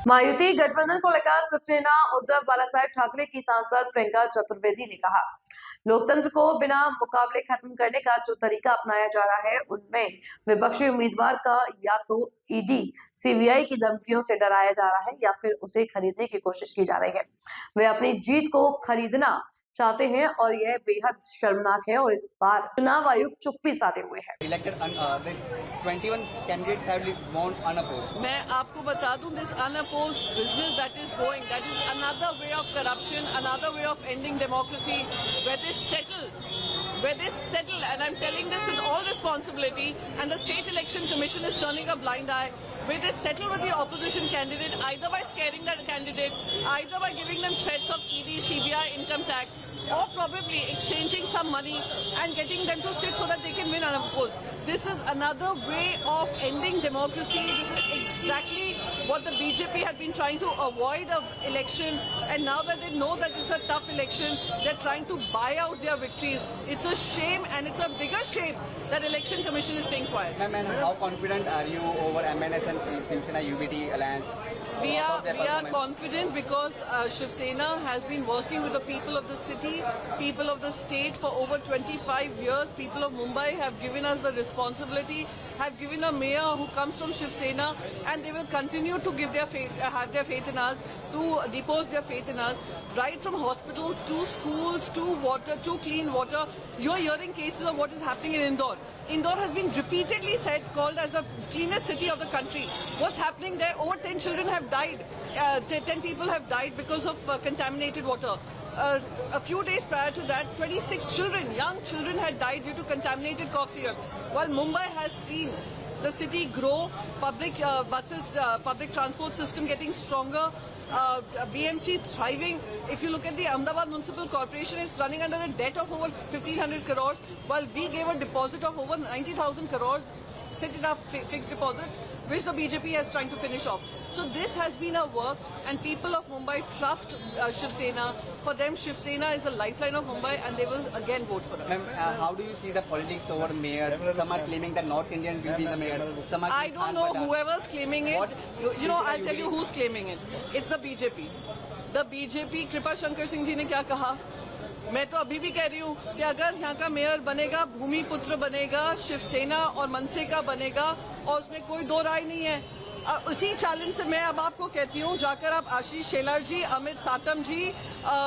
महायुति गठबंधन को लेकर शिवसेना उद्धव बालासाहेब ठाकरे की सांसद प्रियंका चतुर्वेदी ने कहा, लोकतंत्र को बिना मुकाबले खत्म करने का जो तरीका अपनाया जा रहा है उनमें विपक्षी उम्मीदवार का या तो ईडी सीबीआई की धमकियों से डराया जा रहा है या फिर उसे खरीदने की कोशिश की जा रही है। वे अपनी जीत को खरीदना चाहते हैं और यह बेहद शर्मनाक है और इस बार चुनाव आयोग चुप्पी साधे हुए है। 21 candidates have won unopposed. मैं आपको बता दूं, this unopposed business that is going, that is another way of corruption, another way of ending democracy, where they settle, and I'm telling this with all responsibility, and the State Election Commission is turning a blind eye, where they settle with the opposition candidate, either by scaring that candidate, either by giving them threats of ED, CBI, income tax, or probably exchanging some money and getting them to sit so that they can win unopposed. This is another way of ending democracy. This is exactly what the BJP had been trying to avoid an election, and now that they know that it's a tough election, they're trying to buy out their victories. It's a shame, and it's a bigger shame that Election Commission is staying quiet. Ma'am, how confident are you over MNS and Shiv Sena UBT alliance? We are confident because Shiv Sena has been working with the people of the city, people of the state for over 25 years. People of Mumbai have given us the responsibility, have given a mayor who comes from Shiv Sena, and they will continue to give their faith, have their faith in us, to depose their faith in us, right from hospitals to schools to water, to clean water. You're hearing cases of what is happening in Indore. Indore has been repeatedly called as the cleanest city of the country. What's happening there? Over 10 children have died. 10 people have died because of contaminated water. A few days prior to that, 26 children, young children, had died due to contaminated cough syrup. While Mumbai has seen the city grow, public buses, public transport system getting stronger, BMC thriving. If you look at the Ahmedabad Municipal Corporation, it's running under a debt of over 1,500 crores, while we gave a deposit of over 90,000 crores, sit in our fixed deposits, which the BJP is trying to finish off. So this has been our work, and people of Mumbai trust Shiv Sena. For them, Shiv Sena is the lifeline of Mumbai, and they will again vote for us. Ma'am, how do you see the politics over mayor? Some are claiming that North Indians will be the mayor. Some are I don't know whoever's claiming it. You know, I'll tell you who's claiming it. It's the BJP. The BJP, Kripa Shankar Singh ji ने क्या कहा? मैं तो अभी भी कह रही हूँ कि अगर यहाँ का मेयर बनेगा, भूमिपुत्र बनेगा, शिवसेना और मनसे का बनेगा, और उसमें कोई दो राय नहीं है। उसी चैलेंज से मैं अब आपको कहती हूँ, जाकर आप आशीष शेलार जी, अमित सातम जी,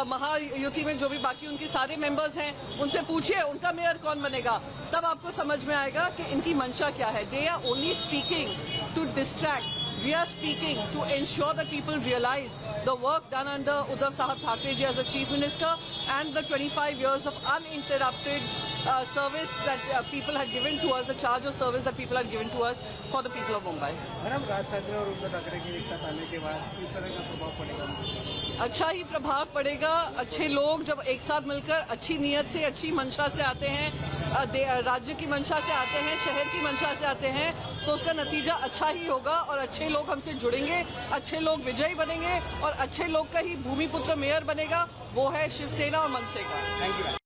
महायुति में जो भी बाकी उनके सारे मेंबर्स हैं, उनसे पूछिए उनका मेयर कौन बनेगा। तब आपको समझ में आएगा कि इनकी मंशा क्या है। They are only speaking to distract. We are speaking to ensure that people realize the work done under Uddhav Sahab Thackeray ji as a chief minister, and the 25 years of uninterrupted service that people had given to us, the charge of service that people had given to us for the people of Mumbai. Madam, Raj Thackeray और उद्धव ठाकरे की एक साथ आने के बाद किस तरह का प्रभाव पड़ेगा? अच्छा ही प्रभाव पड़ेगा। अच्छे लोग जब एक साथ मिलकर अच्छी नीयत से, अच्छी मंशा से आते हैं, राज्य की मंशा से आते हैं, शहर की मंशा से आते हैं, तो उसका नतीजा अच्छा ही होगा, और अच्छे लोग हमसे जुड़ेंगे, अच्छे लोग विजयी बनेंगे, और अच्छे लोग का ही भूमिपुत्र मेयर बनेगा। वो है शिवसेना और मनसे का। Thank you.